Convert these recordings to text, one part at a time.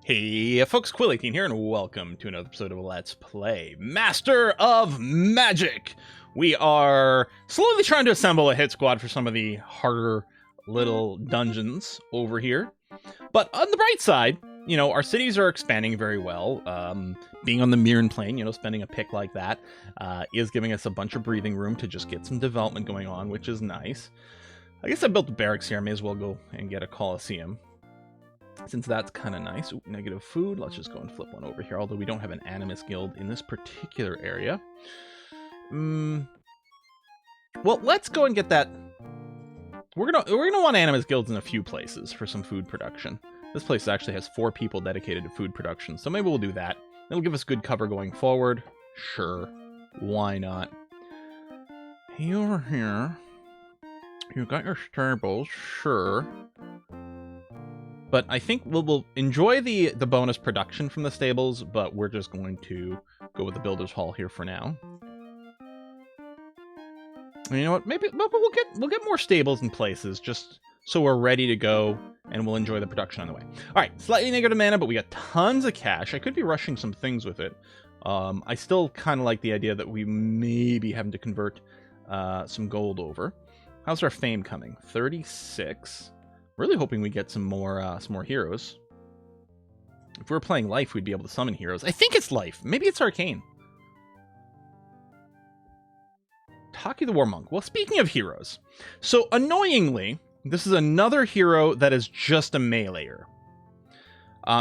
Hey folks, Quill18 here, and welcome to another episode of Let's Play Master of Magic! We are slowly trying to assemble a hit squad for some of the harder little dungeons over here. But on the bright side, you know, our cities are expanding very well. Being on the Mirren Plain, you know, spending a pick like that is giving us a bunch of breathing room to just get some development going on, which is nice. I guess I built the barracks here. I may as well go and get a Coliseum, since that's kind of nice. Ooh, negative food. Let's just go and flip one over here, although we don't have an Animus Guild in this particular area. Well, let's go and get that. We're gonna want Animus Guilds in a few places for some food production. This place actually has 4 people dedicated to food production, so maybe we'll do that. It'll give us good cover going forward. Sure, why not? Hey, over here, you got your stables, sure. But I think we'll enjoy the bonus production from the stables, but we're just going to go with the Builder's Hall here for now. And you know what? Maybe we'll get more stables in places just so we're ready to go, and we'll enjoy the production on the way. All right, slightly negative mana, but we got tons of cash. I could be rushing some things with it. I still kind of like the idea that we may be having to convert some gold over. How's our fame coming? 36. Really hoping we get some more heroes. If we were playing life, we'd be able to summon heroes. I think it's life. Maybe it's arcane. Taki the War Monk. Well, speaking of heroes, so annoyingly, this is another hero that is just a meleeer.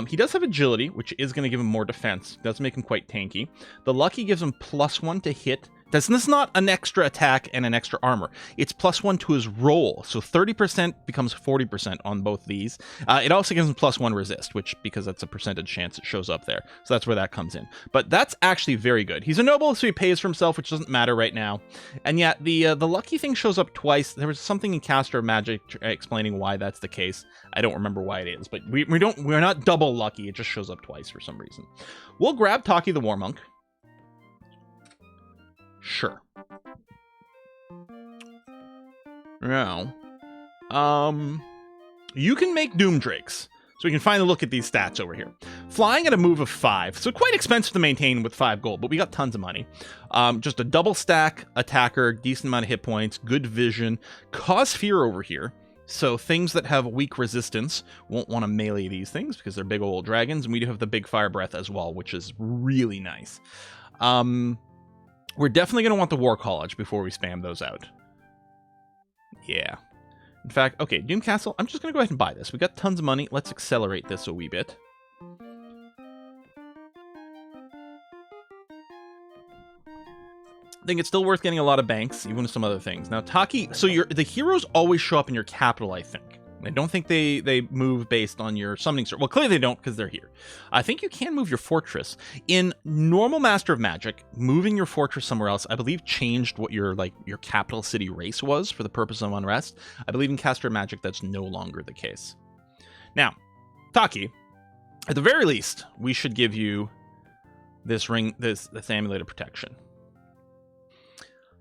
He does have agility, which is going to give him more defense. Does make him quite tanky. The lucky gives him +1 to hit. This is not an extra attack and an extra armor. It's +1 to his roll, so 30% becomes 40% on both these. It also gives him +1 resist, which, because that's a percentage chance, it shows up there. So that's where that comes in. But that's actually very good. He's a noble, so he pays for himself, which doesn't matter right now. And yet, the lucky thing shows up twice. There was something in Caster of Magic explaining why that's the case. I don't remember why it is, but we're not double lucky. It just shows up twice for some reason. We'll grab Taki the War Monk. Sure. Now, you can make Doom Drakes. So we can finally look at these stats over here. Flying at a move of 5, so quite expensive to maintain with 5 gold, but we got tons of money. Just a double stack attacker, decent amount of hit points, good vision, cause fear over here. So things that have weak resistance won't want to melee these things because they're big old dragons, and we do have the big fire breath as well, which is really nice. We're definitely going to want the War College before we spam those out. Yeah. In fact, okay, Doom Castle, I'm just going to go ahead and buy this. We got tons of money. Let's accelerate this a wee bit. I think it's still worth getting a lot of banks, even with some other things. Now, Taki, so the heroes always show up in your capital, I think. I don't think they move based on your summoning circle. Well, clearly they don't because they're here. I think you can move your fortress. In normal Master of Magic, moving your fortress somewhere else, I believe, changed what your capital city race was for the purpose of unrest. I believe in Caster of Magic that's no longer the case. Now, Taki, at the very least, we should give you this ring, this amulet of protection.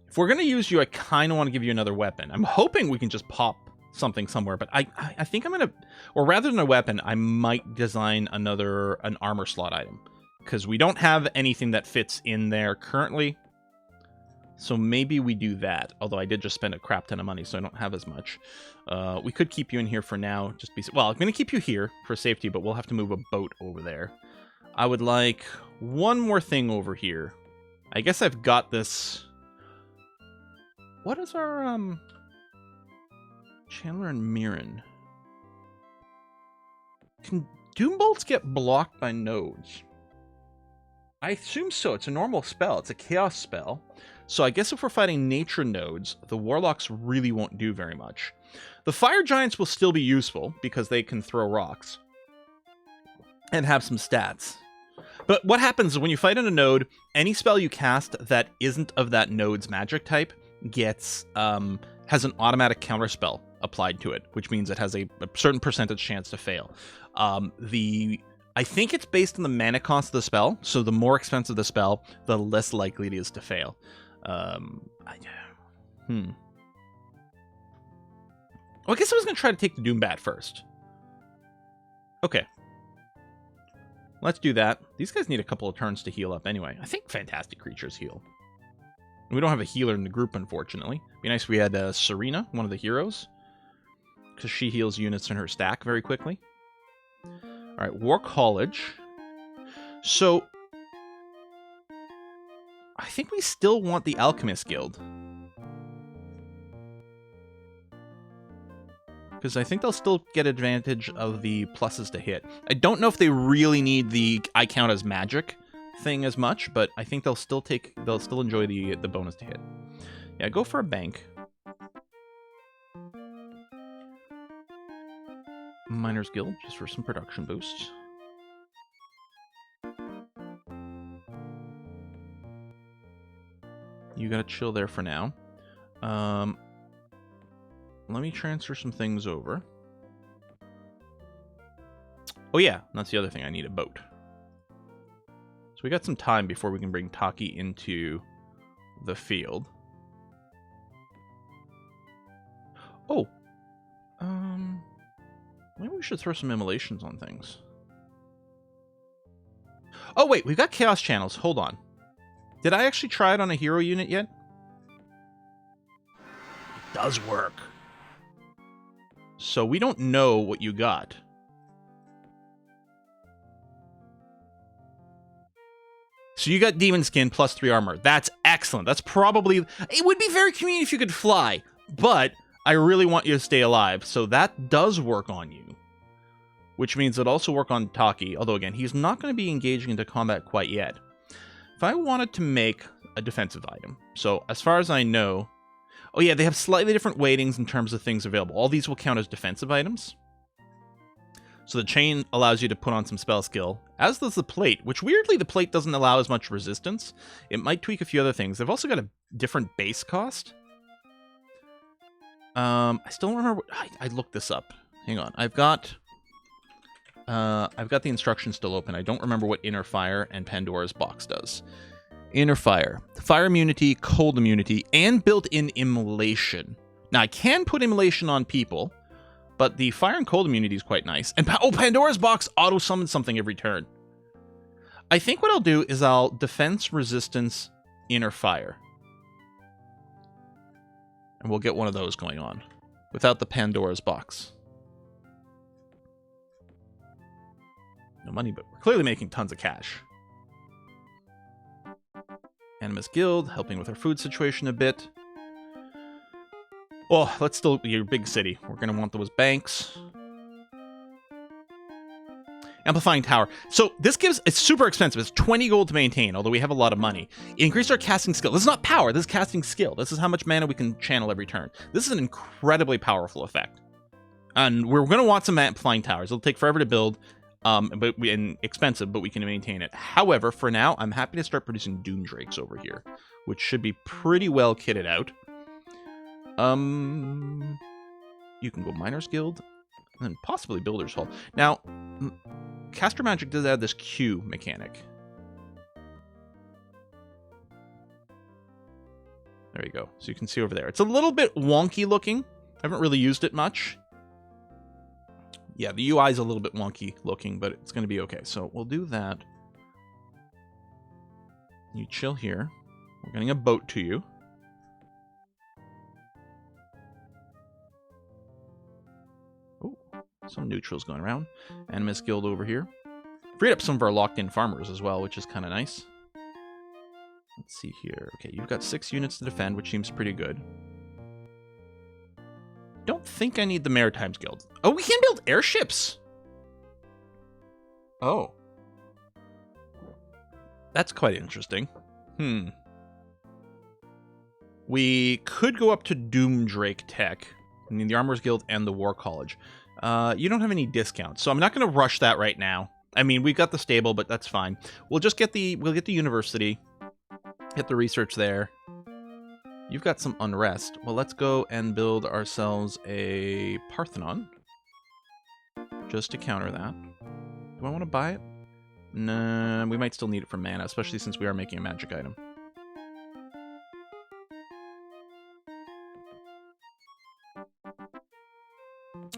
If we're going to use you, I kind of want to give you another weapon. I'm hoping we can just pop something somewhere, but I think I'm gonna, or rather than a weapon, I might design an armor slot item, because we don't have anything that fits in there currently, so maybe we do that. Although I did just spend a crap ton of money, so I don't have as much. We could keep you in here for now, well, I'm gonna keep you here for safety, but we'll have to move a boat over there. I would like one more thing over here. I guess I've got this. What is our Chandler and Mirren? Can Doom Bolts get blocked by nodes? I assume so. It's a normal spell. It's a chaos spell. So I guess if we're fighting nature nodes, the Warlocks really won't do very much. The Fire Giants will still be useful because they can throw rocks and have some stats. But what happens is when you fight in a node, any spell you cast that isn't of that node's magic type gets has an automatic counterspell applied to it, which means it has a certain percentage chance to fail. I think it's based on the mana cost of the spell, so the more expensive the spell, the less likely it is to fail. Well, I guess I was going to try to take the Doombat first. Okay. let's do that. These guys need a couple of turns to heal up anyway. I think fantastic creatures heal. We don't have a healer in the group, unfortunately. Be nice if we had Serena, one of the heroes, because she heals units in her stack very quickly. All right, War College. So, I think we still want the Alchemist Guild. Because I think they'll still get advantage of the pluses to hit. I don't know if they really need the I count as magic thing as much, but I think they'll still enjoy the bonus to hit. Yeah, go for a bank. Miners Guild, just for some production boosts. You gotta chill there for now. Let me transfer some things over. Oh yeah, that's the other thing. I need a boat. So we got some time before we can bring Taki into the field. Oh. Maybe we should throw some immolations on things. Oh wait, we've got chaos channels. Hold on. Did I actually try it on a hero unit yet? It does work. So we don't know what you got. So you got Demon Skin plus 3 armor. That's excellent. That's probably... It would be very convenient if you could fly, but I really want you to stay alive. So that does work on you. Which means it'll also work on Taki. Although, again, he's not going to be engaging into combat quite yet. If I wanted to make a defensive item... So, as far as I know... Oh yeah, they have slightly different weightings in terms of things available. All these will count as defensive items. So the chain allows you to put on some spell skill, as does the plate, which weirdly the plate doesn't allow as much resistance. It might tweak a few other things. They've also got a different base cost. I still don't remember what... I looked this up. Hang on. I've got the instructions still open. I don't remember what Inner Fire and Pandora's Box does. Inner Fire. Fire immunity, cold immunity, and built-in immolation. Now, I can put immolation on people, but the fire and cold immunity is quite nice. And Pandora's Box auto-summons something every turn. I think what I'll do is I'll defense, resistance, Inner Fire. And we'll get one of those going on, without the Pandora's Box. No money, but we're clearly making tons of cash. Animus Guild, helping with our food situation a bit. Oh, let's still be your big city. We're going to want those banks. Amplifying Tower. So this gives... It's super expensive. It's 20 gold to maintain, although we have a lot of money. It increases our casting skill. This is not power. This is casting skill. This is how much mana we can channel every turn. This is an incredibly powerful effect. And we're going to want some Amplifying Towers. It'll take forever to build. And expensive, but we can maintain it. However, for now, I'm happy to start producing Doom Drakes over here, which should be pretty well kitted out. You can go Miners Guild, and then possibly Builder's Hall. Now, Caster Magic does add this Q mechanic. There you go. So you can see over there. It's a little bit wonky looking. I haven't really used it much. Yeah, the UI is a little bit wonky looking, but it's going to be okay. So we'll do that. You chill here. We're getting a boat to you. Oh, some neutrals going around. Animus Guild over here. Freed up some of our locked-in farmers as well, which is kind of nice. Let's see here. Okay, you've got 6 units to defend, which seems pretty good. Don't think I need the Maritimes Guild. Oh, we can build airships! Oh. That's quite interesting. We could go up to Doom Drake Tech. I mean, the Armorers Guild and the War College. You don't have any discounts, so I'm not going to rush that right now. I mean, we've got the stable, but that's fine. We'll just get the university. Get the research there. You've got some unrest. Well, let's go and build ourselves a Parthenon. Just to counter that. Do I want to buy it? Nah, we might still need it for mana, especially since we are making a magic item.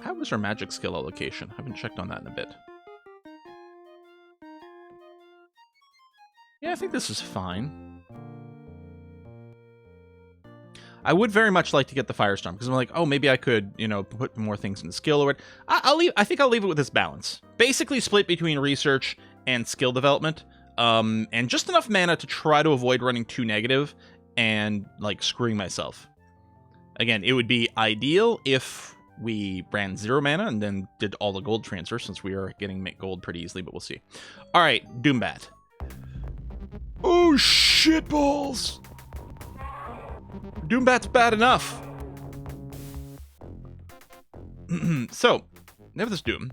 How was our magic skill allocation? I haven't checked on that in a bit. Yeah, I think this is fine. I would very much like to get the Firestorm, because I'm like, oh, maybe I could, you know, put more things in skill or what. I think I'll leave it with this balance. Basically split between research and skill development, and just enough mana to try to avoid running too negative and, like, screwing myself. Again, it would be ideal if we ran 0 mana and then did all the gold transfer, since we are getting gold pretty easily, but we'll see. All right, Doombat. Oh, shitballs! Doombat's bad enough. So, we have this Doom.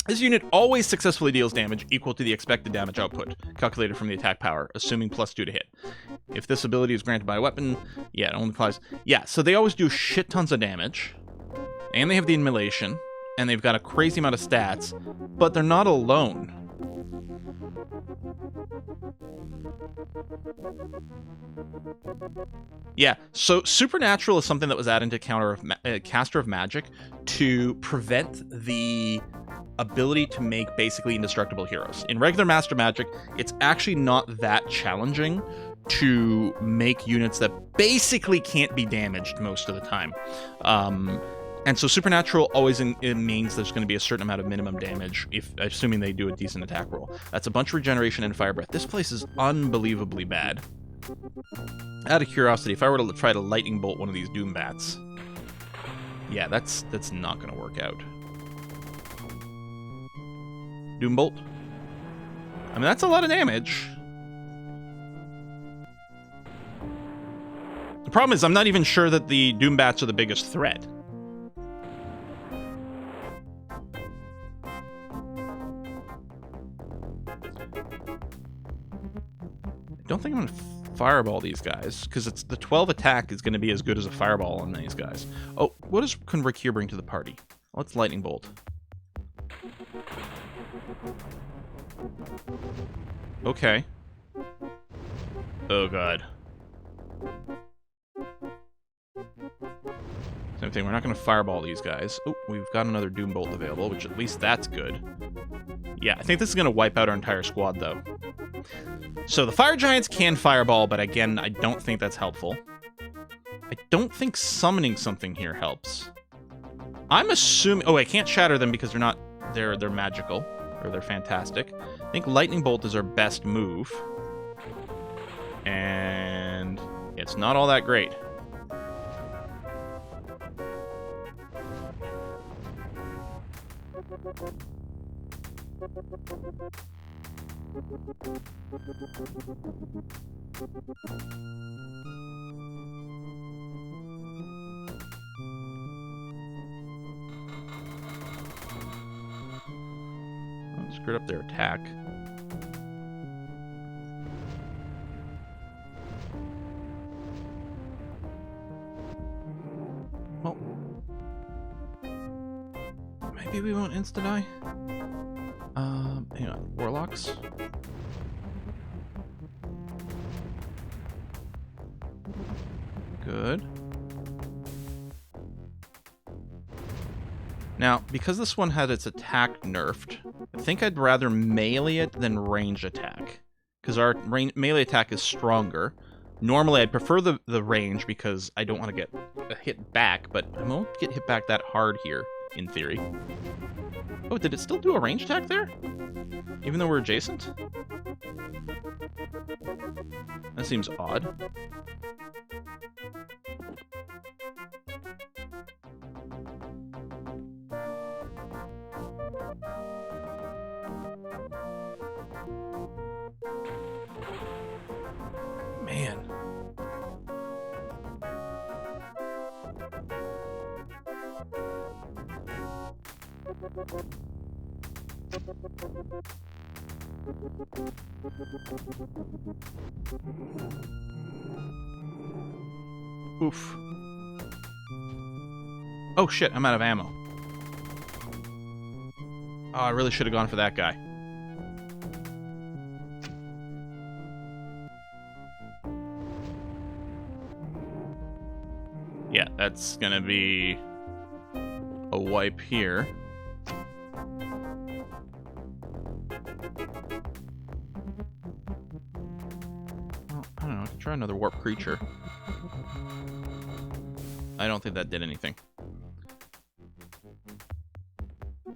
This unit always successfully deals damage equal to the expected damage output, calculated from the attack power, assuming +2 to hit. If this ability is granted by a weapon, yeah, it only applies. Yeah, so they always do shit tons of damage, and they have the immolation, and they've got a crazy amount of stats, but they're not alone. Yeah, so Supernatural is something that was added to Caster of Magic to prevent the ability to make basically indestructible heroes. In regular Master Magic, it's actually not that challenging to make units that basically can't be damaged most of the time. And so Supernatural always it means there's going to be a certain amount of minimum damage, assuming they do a decent attack roll. That's a bunch of regeneration and fire breath. This place is unbelievably bad. Out of curiosity, if I were to try to lightning bolt one of these Doombats, yeah, that's not going to work out. Doombolt. I mean, that's a lot of damage. The problem is I'm not even sure that the Doombats are the biggest threat. I don't think I'm going to fireball these guys, because it's the 12 attack is going to be as good as a fireball on these guys. Oh, what can Rakir bring to the party? Let's lightning bolt. Okay. Oh god. Same thing, we're not going to fireball these guys. Oh, we've got another Doombolt available, which at least that's good. Yeah, I think this is going to wipe out our entire squad, though. So the Fire Giants can fireball, but again, I don't think that's helpful. I don't think summoning something here helps. I'm assuming... Oh, I can't shatter them because they're magical, or they're fantastic. I think Lightning Bolt is our best move. And it's not all that great. Screwed up their attack. Well, maybe we won't insta-die. Hang on, Warlocks. Good. Now, because this one had its attack nerfed, I think I'd rather melee it than range attack, because our melee attack is stronger. Normally, I'd prefer the range because I don't want to get hit back, but I won't get hit back that hard here, in theory. Oh, did it still do a range attack there? Even though we're adjacent? That seems odd. Man. Oof. Oh shit, I'm out of ammo. Oh, I really should have gone for that guy. Yeah, that's gonna be a wipe here. try another warp creature. I don't think that did anything.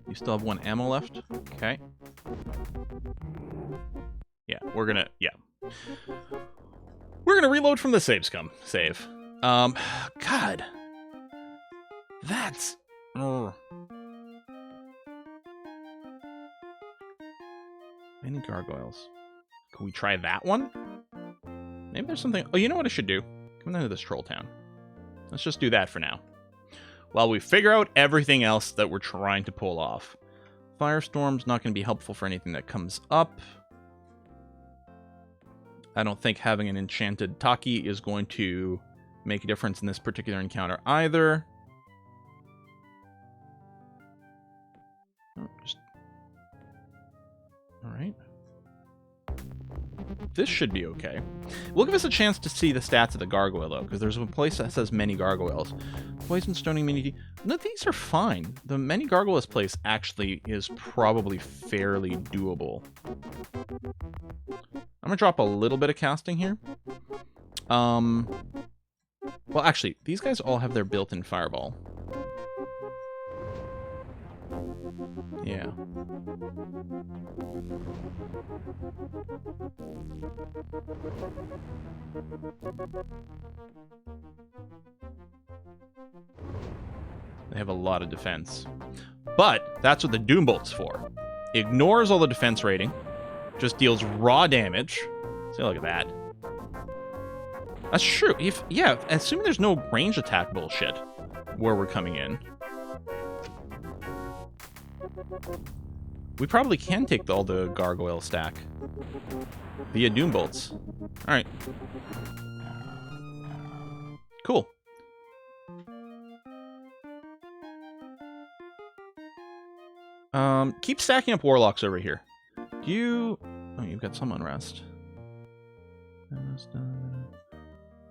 You still have 1 ammo left? Okay. Yeah, we're gonna... Yeah. We're gonna reload from the save. God. That's... Many gargoyles. Can we try that one? Maybe there's something... Oh, you know what I should do? Come down to this troll town. Let's just do that for now. While we figure out everything else that we're trying to pull off. Firestorm's not going to be helpful for anything that comes up. I don't think having an enchanted Taki is going to make a difference in this particular encounter either. Oh, just... Alright. This should be okay. Will give us a chance to see the stats of the gargoyle, though, because there's a place that says many gargoyles. Poison, stoning, immunity. No, these are fine. The many gargoyles place actually is probably fairly doable. I'm going to drop a little bit of casting here. Well, actually, these guys all have their built-in fireball. Yeah. They have a lot of defense. But that's what the Doombolt's for. Ignores all the defense rating. Just deals raw damage. See, look at that. That's true. Yeah, assuming there's no range attack bullshit where we're coming in. We probably can take all the gargoyle stack via Doombolts. Alright. Cool. Keep stacking up Warlocks over here. Do you... Oh, you've got some unrest.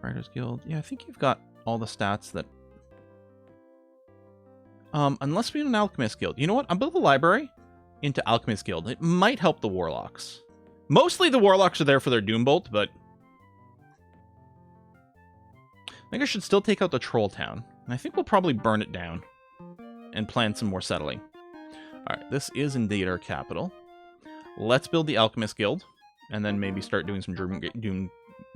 Writers Guild. Yeah, I think you've got all the stats that... unless we have an Alchemist Guild. You know what? I'll build the library into Alchemist Guild. It might help the Warlocks. Mostly the Warlocks are there for their Doombolt, but... I think I should still take out the Troll Town. And I think we'll probably burn it down. And plan some more settling. Alright, this is indeed our capital. Let's build the Alchemist Guild. And then maybe start doing some Doom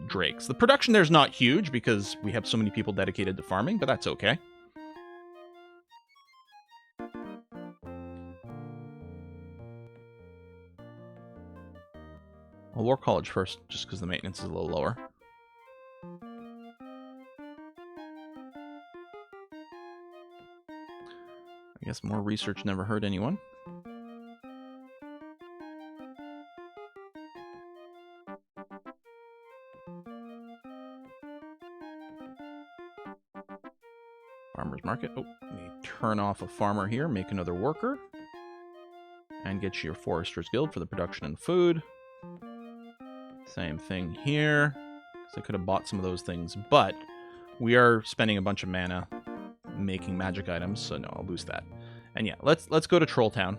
Drakes. The production there's not huge because we have so many people dedicated to farming, but that's okay. I'll War College first, just because the maintenance is a little lower. I guess more research never hurt anyone. Farmer's Market. Oh, let me turn off a farmer here, make another worker. And get you your Forester's Guild for the production and food. Same thing here. So I could have bought some of those things, but we are spending a bunch of mana making magic items, so no, I'll boost that. And yeah, let's go to Troll Town.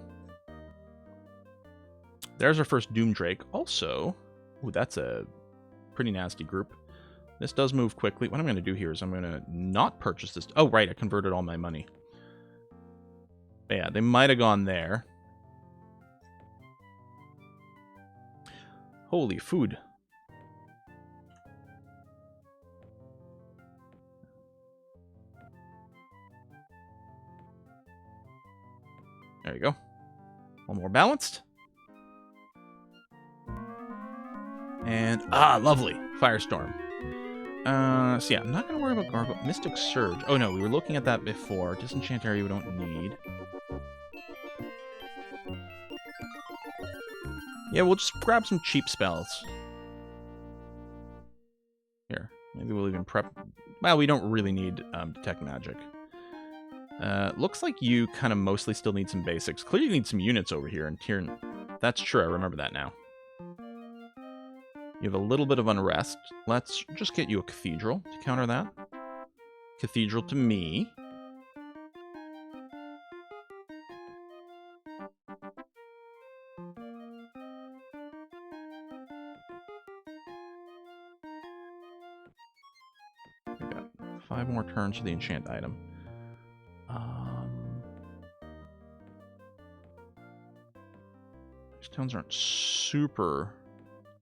There's our first Doom Drake. Also, ooh, that's a pretty nasty group. This does move quickly. What I'm going to do here is I'm going to not purchase this. Oh, right, I converted all my money. But yeah, they might have gone there. Holy food. There you go. One more balanced. And, lovely. Firestorm. So yeah, I'm not going to worry about Gargoyle. Mystic Surge. Oh no, we were looking at that before. Disenchant area we don't need. Yeah, we'll just grab some cheap spells. Here, maybe we'll even prep... Well, we don't really need Detect Magic. Looks like you kind of mostly still need some basics. Clearly you need some units over here in Tier... That's true, I remember that now. You have a little bit of unrest. Let's just get you a Cathedral to counter that. Cathedral to me. 5 more turns for the enchant item. These towns aren't super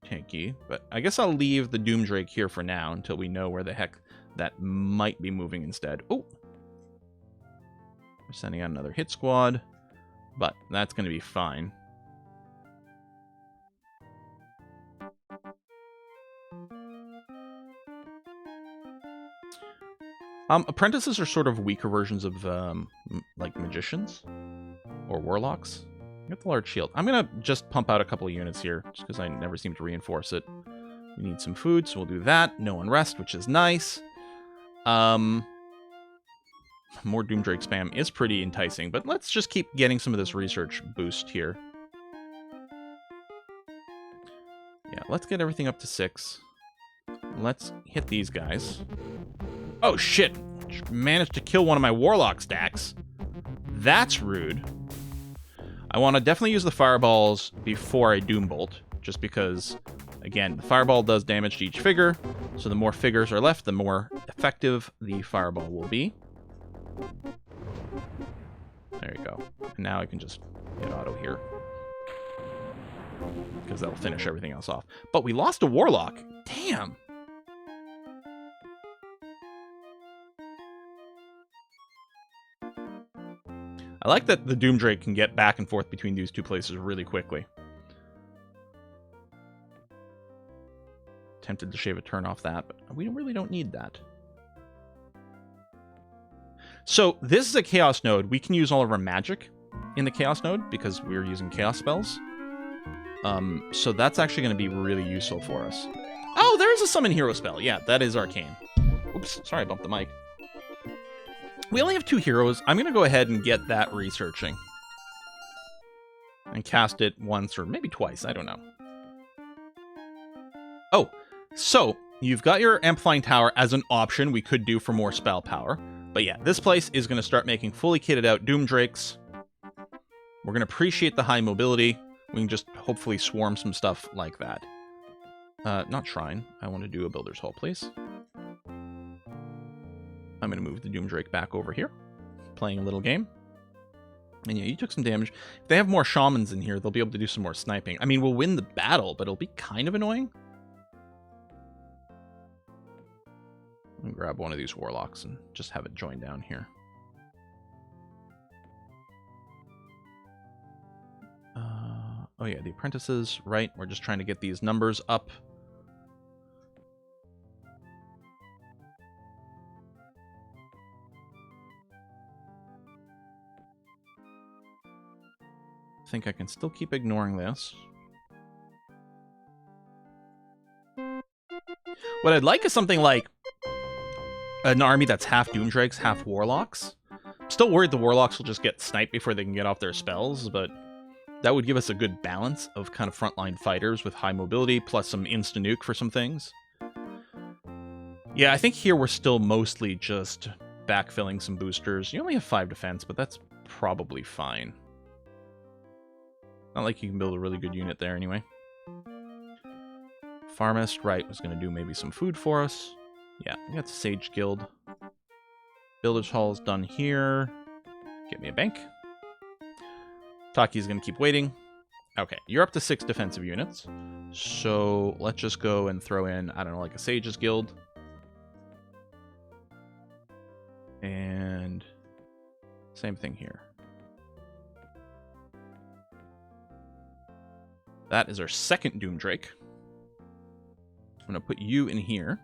tanky, but I guess I'll leave the Doomdrake here for now until we know where the heck that might be moving instead. Oh! We're sending out another hit squad, but that's going to be fine. Apprentices are sort of weaker versions of, like, magicians or warlocks. Get the large shield. I'm going to just pump out a couple of units here, just because I never seem to reinforce it. We need some food, so we'll do that. No unrest, which is nice. More Doomdrake spam is pretty enticing, but let's just keep getting some of this research boost here. Yeah, let's get everything up to 6. Let's hit these guys. Oh, shit! Managed to kill one of my Warlock stacks. That's rude. I want to definitely use the fireballs before I Doombolt, just because, again, the fireball does damage to each figure, so the more figures are left, the more effective the fireball will be. There you go. And now I can just hit auto here, because that'll finish everything else off. But we lost a Warlock. Damn! I like that the Doomdrake can get back and forth between these two places really quickly. Tempted to shave a turn off that, but we really don't need that. So this is a Chaos node. We can use all of our magic in the Chaos node because we're using Chaos spells. So that's actually going to be really useful for us. Oh, there is a Summon Hero spell. Yeah, that is Arcane. Oops, sorry, I bumped the mic. We only have 2 heroes. I'm going to go ahead and get that researching. And cast it once or maybe twice. I don't know. Oh, so you've got your Amplifying Tower as an option we could do for more spell power. But yeah, this place is going to start making fully kitted out Doomdrakes. We're going to appreciate the high mobility. We can just hopefully swarm some stuff like that. Not Shrine. I want to do a Builder's Hall, please. I'm going to move the Doomdrake back over here, playing a little game. And yeah, you took some damage. If they have more Shamans in here, they'll be able to do some more sniping. I mean, we'll win the battle, but it'll be kind of annoying. Let me grab one of these Warlocks and just have it join down here. Oh yeah, the apprentices, right? We're just trying to get these numbers up. I think I can still keep ignoring this. What I'd like is something like an army that's half Doomdrakes, half Warlocks. I'm still worried the Warlocks will just get sniped before they can get off their spells, but that would give us a good balance of kind of frontline fighters with high mobility, plus some insta-nuke for some things. Yeah, I think here we're still mostly just backfilling some boosters. You only have 5 defense, but that's probably fine. Not like you can build a really good unit there anyway. Farmist, right, was going to do maybe some food for us. Yeah, we got the Sage Guild. Builder's Hall is done here. Get me a bank. Taki's going to keep waiting. Okay, you're up to 6 defensive units. So let's just go and throw in, I don't know, like a Sage's Guild. And same thing here. That is our second Doomdrake. I'm going to put you in here.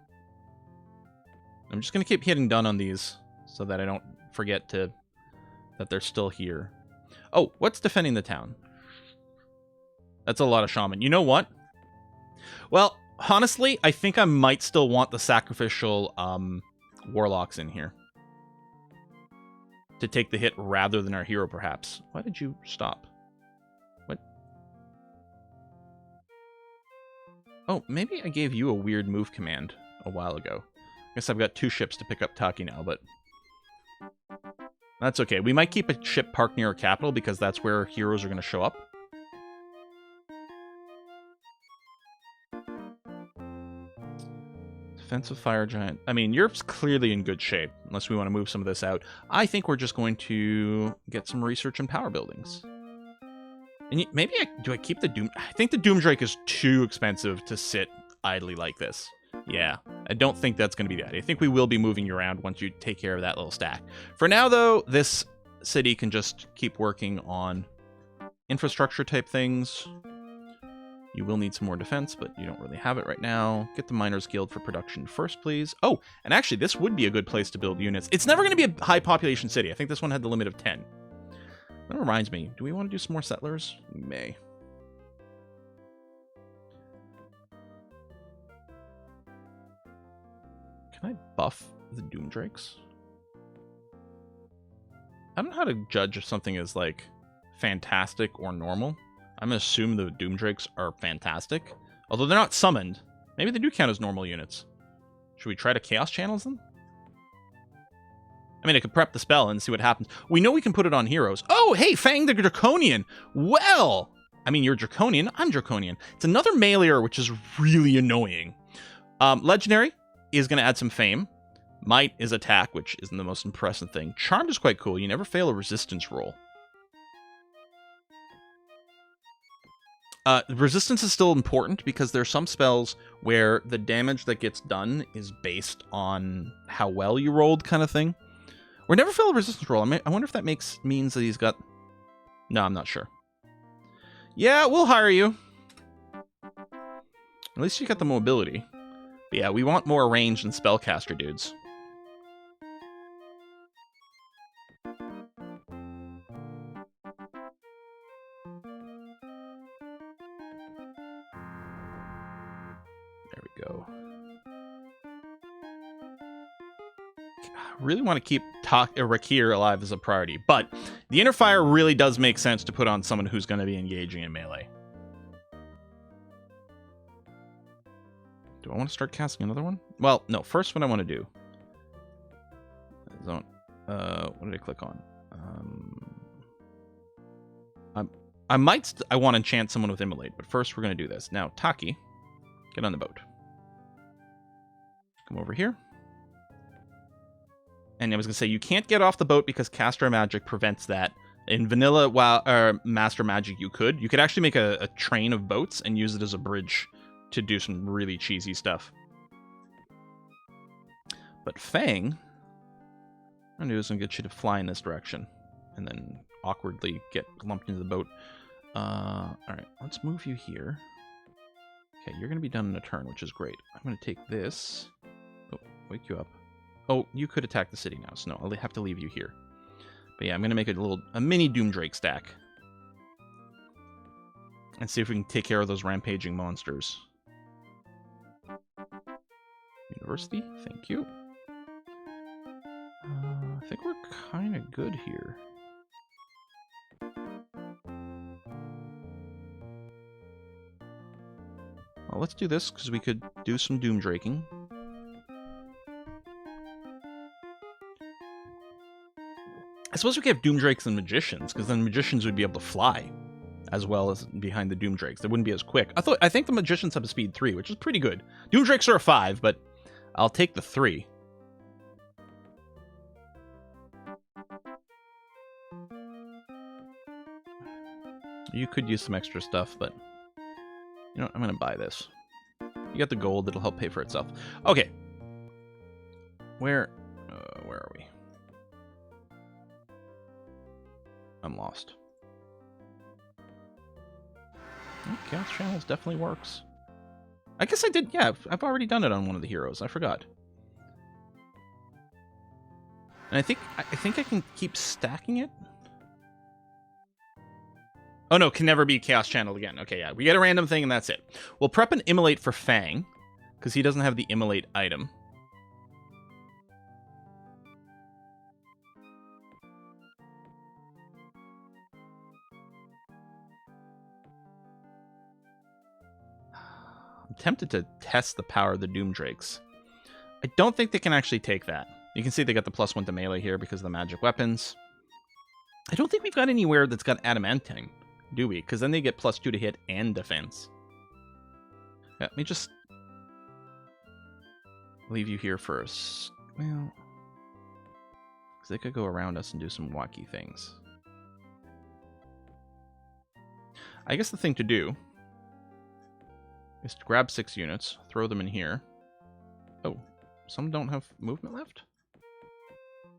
I'm just going to keep hitting done on these so that I don't forget that they're still here. Oh, what's defending the town? That's a lot of shaman. You know what? Well, honestly, I think I might still want the sacrificial warlocks in here to take the hit rather than our hero, perhaps. Why did you stop? What? Oh, maybe I gave you a weird move command a while ago. I guess I've got 2 ships to pick up Taki now, but that's okay. We might keep a ship parked near our capital because that's where heroes are going to show up. Defensive fire giant. I mean, Europe's clearly in good shape, unless we want to move some of this out. I think we're just going to get some research in power buildings. And maybe do I keep the Doom? I think the Doomdrake is too expensive to sit idly like this. Yeah, I don't think that's going to be the idea. I think we will be moving you around once you take care of that little stack. For now, though, this city can just keep working on infrastructure type things. You will need some more defense, but you don't really have it right now. Get the Miners Guild for production first, please. Oh, and actually, this would be a good place to build units. It's never going to be a high population city. I think this one had the limit of 10. That reminds me, do we want to do some more settlers? We may. Can I buff the Doomdrakes? I don't know how to judge if something is, like, fantastic or normal. I'm going to assume the Doomdrakes are fantastic. Although they're not summoned. Maybe they do count as normal units. Should we try to Chaos Channels them? I mean, I could prep the spell and see what happens. We know we can put it on heroes. Oh, hey, Fang the Draconian. Well, I mean, you're Draconian. I'm Draconian. It's another meleeer, which is really annoying. Legendary is going to add some fame. Might is attack, which isn't the most impressive thing. Charmed is quite cool. You never fail a resistance roll. Resistance is still important because there are some spells where the damage that gets done is based on how well you rolled, kind of thing. Or never fail a resistance roll. I wonder if that means that he's got... No, I'm not sure. Yeah, we'll hire you. At least you got the mobility. But yeah, we want more range and spellcaster dudes. There we go. I really want to keep Rakir alive as a priority, but the Inner Fire really does make sense to put on someone who's going to be engaging in melee. Do I want to start casting another one? Well, no. First, what I want to do... Zone. What did I click on? I want to enchant someone with Immolate, but first we're going to do this. Now, Taki, get on the boat. Come over here. And I was going to say, you can't get off the boat because Caster Magic prevents that. In vanilla Master Magic, you could. You could actually make a train of boats and use it as a bridge to do some really cheesy stuff. But Fang, I'm going to do is I'm going to get you to fly in this direction. And then awkwardly get lumped into the boat. Alright, let's move you here. Okay, you're going to be done in a turn, which is great. I'm going to take this. Oh, wake you up. Oh, you could attack the city now, so no, I'll have to leave you here. But yeah, I'm going to make a mini Doomdrake stack. And see if we can take care of those rampaging monsters. University, thank you. I think we're kind of good here. Well, let's do this, because we could do some Doomdraking. I suppose we could have Doomdrakes and Magicians, because then Magicians would be able to fly, as well as behind the Doomdrakes. They wouldn't be as quick. I think the Magicians have a speed 3, which is pretty good. Doomdrakes are a 5, but I'll take the 3. You could use some extra stuff, but you know what? I'm going to buy this. You got the gold. It'll help pay for itself. Okay. Where are we? I'm lost. Chaos Channels definitely works. I guess I did, yeah, I've already done it on one of the heroes. I forgot. And I think I can keep stacking it. Oh no, can never be Chaos Channeled again. Okay, yeah, we get a random thing and that's it. We'll prep an Immolate for Fang, because he doesn't have the Immolate item. Tempted to test the power of the Doomdrakes. I don't think they can actually take that. You can see they got the +1 to melee here because of the magic weapons. I don't think we've got anywhere that's got adamantine, do we? Because then they get +2 to hit and defense. Yeah, let me just... leave you here first. Well, because they could go around us and do some wacky things. I guess the thing to do is to grab 6 units, throw them in here. Oh, some don't have movement left?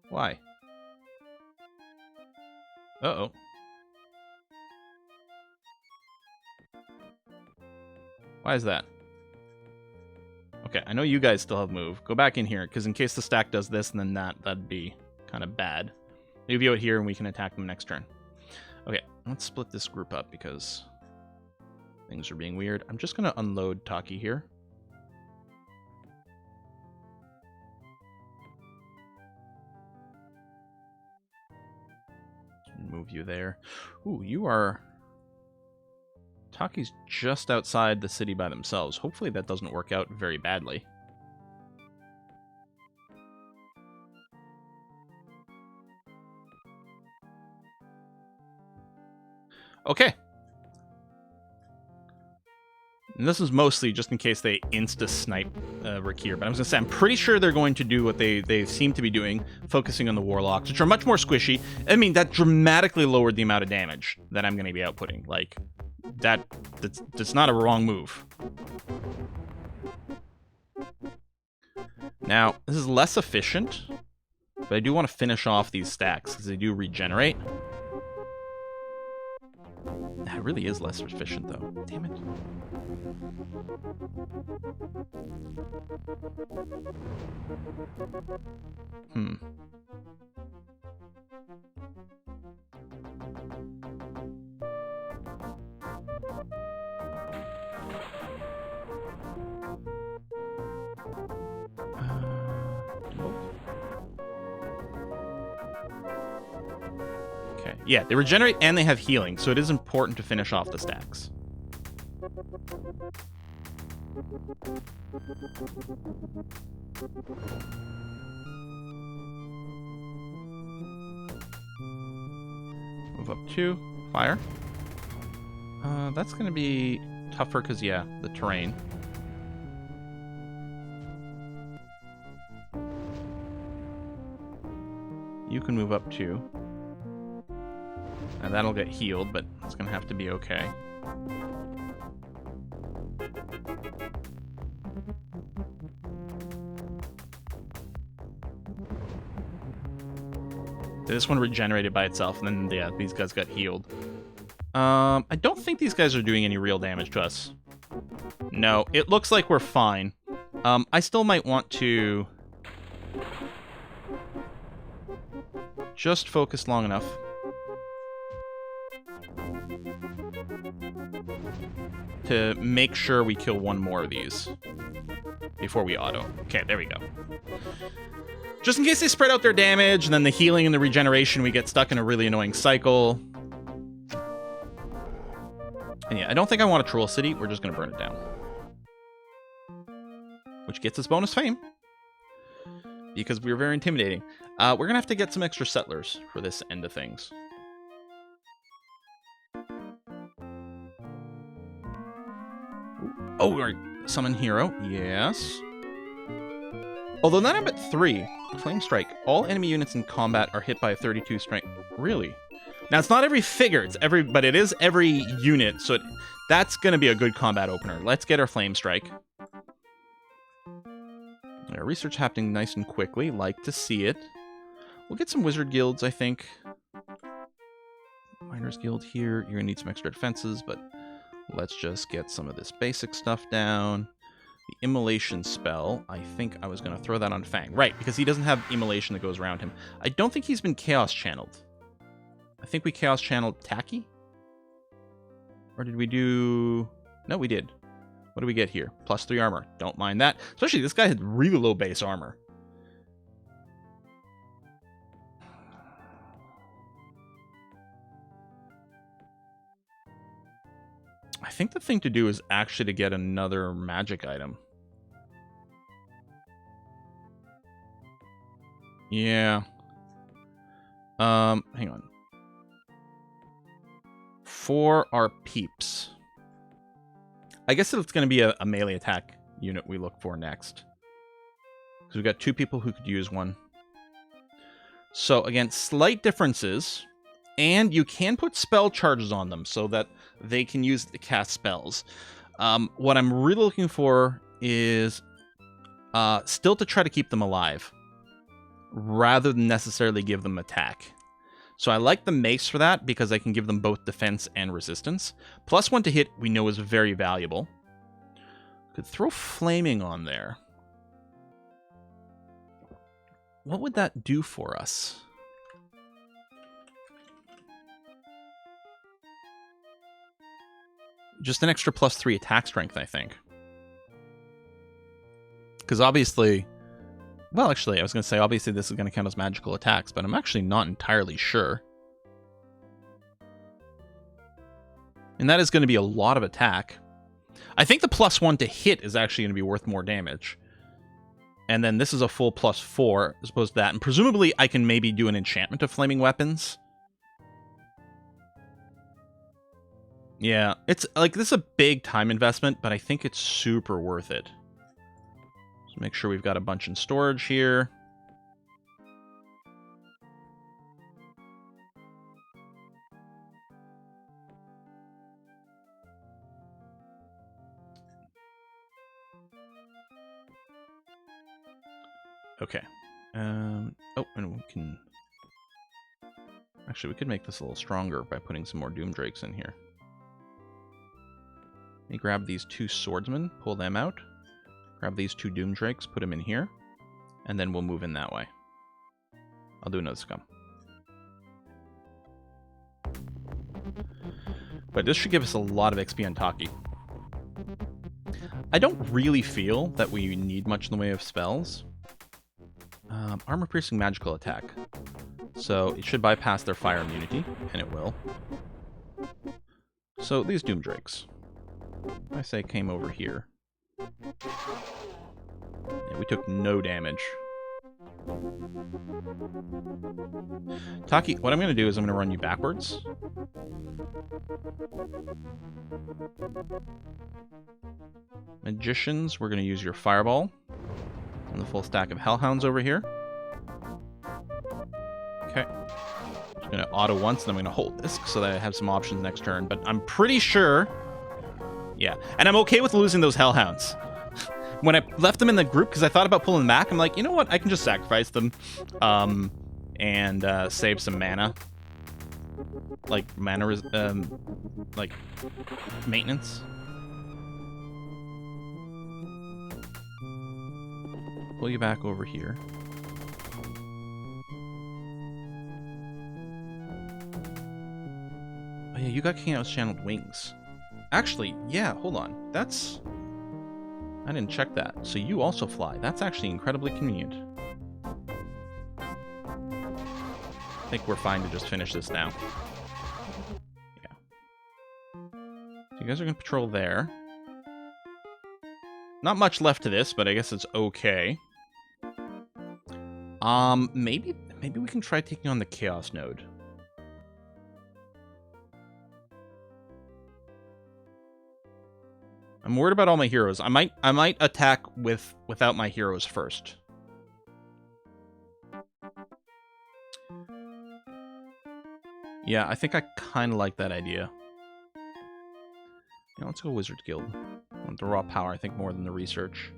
Why? Uh-oh. Why is that? Okay, I know you guys still have move. Go back in here, because in case the stack does this and then that'd be kind of bad. Leave you out here and we can attack them next turn. Okay, let's split this group up because things are being weird. I'm just going to unload Taki here. Move you there. Ooh, you are... Taki's just outside the city by themselves. Hopefully that doesn't work out very badly. Okay. And this is mostly just in case they insta-snipe Rakir. But I was going to say, I'm pretty sure they're going to do what they seem to be doing, focusing on the Warlocks, which are much more squishy. I mean, that dramatically lowered the amount of damage that I'm going to be outputting. Like, that's not a wrong move. Now, this is less efficient, but I do want to finish off these stacks because they do regenerate. That really is less efficient, though. Damn it. Okay, yeah, they regenerate and they have healing, so it is important to finish off the stacks. Move up 2, fire. That's going to be tougher because, yeah, the terrain. You can move up 2. And that'll get healed, but it's going to have to be okay. This one regenerated by itself, and then, yeah, these guys got healed. I don't think these guys are doing any real damage to us. No, it looks like we're fine. I still might want to just focus long enough. To make sure we kill one more of these before we auto. Okay, there we go. Just in case they spread out their damage, and then the healing and the regeneration, we get stuck in a really annoying cycle. And yeah, I don't think I want a troll city. We're just going to burn it down. Which gets us bonus fame. Because we were very intimidating. We're going to have to get some extra settlers for this end of things. Oh, our summon hero. Yes. Although now I'm at 3. Flame Strike. All enemy units in combat are hit by a 32 strength. Really? Now, it's not every figure, but it is every unit, so that's going to be a good combat opener. Let's get our Flame Strike. Our research happening nice and quickly. Like to see it. We'll get some Wizard Guilds, I think. Miners Guild here. You're going to need some extra defenses, but let's just get some of this basic stuff down. The Immolation spell, I think I was going to throw that on Fang. Right, because he doesn't have Immolation that goes around him. I don't think he's been Chaos Channeled. I think we Chaos Channeled Taki? Or did we do... No, we did. What do we get here? +3 armor. Don't mind that. Especially this guy had really low base armor. I think the thing to do is actually to get another magic item. Yeah. Hang on. For our peeps. I guess it's going to be a melee attack unit we look for next. Because we've got 2 people who could use one. So, again, slight differences. And you can put spell charges on them so that they can use to cast spells. What I'm really looking for is still to try to keep them alive, rather than necessarily give them attack. So I like the mace for that, because I can give them both defense and resistance. +1 to hit, we know, is very valuable. Could throw flaming on there. What would that do for us? Just an extra +3 attack strength, I think. Because obviously... Well, actually, I was going to say, obviously this is going to count as magical attacks, but I'm actually not entirely sure. And that is going to be a lot of attack. I think the +1 to hit is actually going to be worth more damage. And then this is a full +4 as opposed to that. And presumably I can maybe do an enchantment of flaming weapons. Yeah, it's like, this is a big time investment, but I think it's super worth it. So make sure we've got a bunch in storage here. Okay. Oh, and we can... Actually, we could make this a little stronger by putting some more Doom Drakes in here. Let me grab these 2 swordsmen, pull them out. Grab these 2 Doom Drakes, put them in here. And then we'll move in that way. I'll do another scum. But this should give us a lot of XP on Taki. I don't really feel that we need much in the way of spells. Armor piercing magical attack. So it should bypass their fire immunity, and it will. So these Doom Drakes, I say, came over here. Yeah, we took no damage. Taki, what I'm going to do is I'm going to run you backwards. Magicians, we're going to use your fireball. And the full stack of Hellhounds over here. Okay. Just going to auto once, and I'm going to hold this so that I have some options next turn. But I'm pretty sure... Yeah. And I'm okay with losing those Hellhounds. When I left them in the group, because I thought about pulling them back, I'm like, you know what? I can just sacrifice them and save some mana. Like, like, maintenance. Pull you back over here. Oh yeah, you got King Out's channeled wings. Actually, yeah, hold on. That's... I didn't check that. So you also fly. That's actually incredibly convenient. I think we're fine to just finish this now. Yeah. So you guys are going to patrol there. Not much left to this, but I guess it's okay. Maybe we can try taking on the Chaos Node. I'm worried about all my heroes. I might attack without my heroes first. Yeah, I think I kind of like that idea. Yeah, let's go Wizards Guild. I want the raw power, I think, more than the research.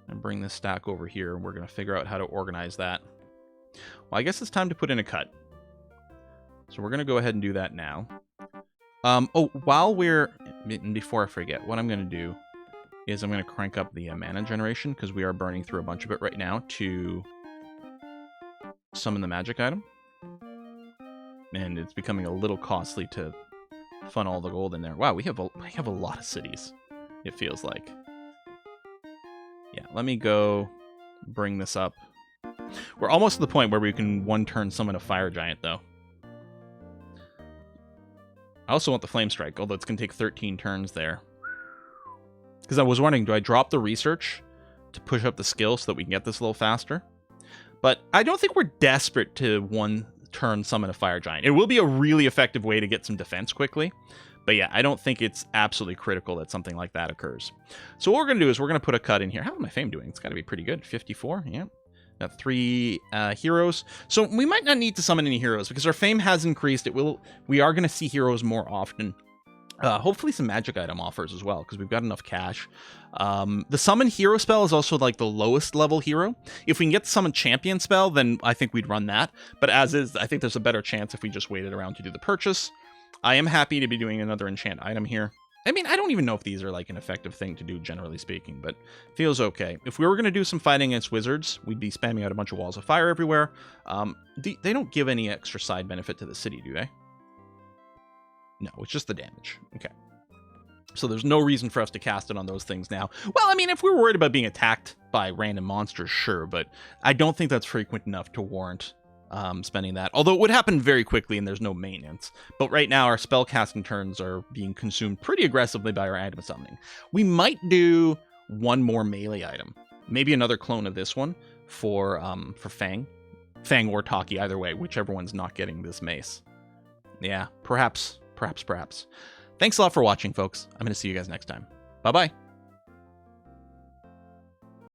And bring this stack over here, and we're going to figure out how to organize that. Well, I guess it's time to put in a cut. So we're going to go ahead and do that now. Oh, before I forget, what I'm going to do is I'm going to crank up the mana generation, because we are burning through a bunch of it right now to summon the magic item. And it's becoming a little costly to funnel all the gold in there. Wow, we have a lot of cities, it feels like. Yeah, let me go bring this up. We're almost to the point where we can one-turn summon a fire giant, though. I also want the Flame Strike, although it's going to take 13 turns there. Because I was wondering, do I drop the research to push up the skill so that we can get this a little faster? But I don't think we're desperate to one-turn summon a Fire Giant. It will be a really effective way to get some defense quickly, But yeah, I don't think it's absolutely critical that something like that occurs. So what we're going to do is we're going to put a cut in here. How's my fame doing? It's got to be pretty good. 54, yeah. Got 3 heroes. So we might not need to summon any heroes because our fame has increased. We are going to see heroes more often. Hopefully some magic item offers as well, because we've got enough cash. The summon hero spell is also like the lowest level hero. If we can get the summon champion spell, then I think we'd run that. But as is, I think there's a better chance if we just waited around to do the purchase. I am happy to be doing another enchant item here. I mean, I don't even know if these are like an effective thing to do, generally speaking, but feels okay. If we were going to do some fighting against wizards, we'd be spamming out a bunch of walls of fire everywhere. They don't give any extra side benefit to the city, do they? No, it's just the damage. Okay. So there's no reason for us to cast it on those things now. Well, I mean, if we're worried about being attacked by random monsters, sure, but I don't think that's frequent enough to warrant spending that. Although it would happen very quickly and there's no maintenance. But right now our spell casting turns are being consumed pretty aggressively by our item summoning. We might do one more melee item. Maybe another clone of this one for Fang. Fang or Taki, either way, whichever one's not getting this mace. Yeah, perhaps. Thanks a lot for watching, folks. I'm going to see you guys next time. Bye-bye.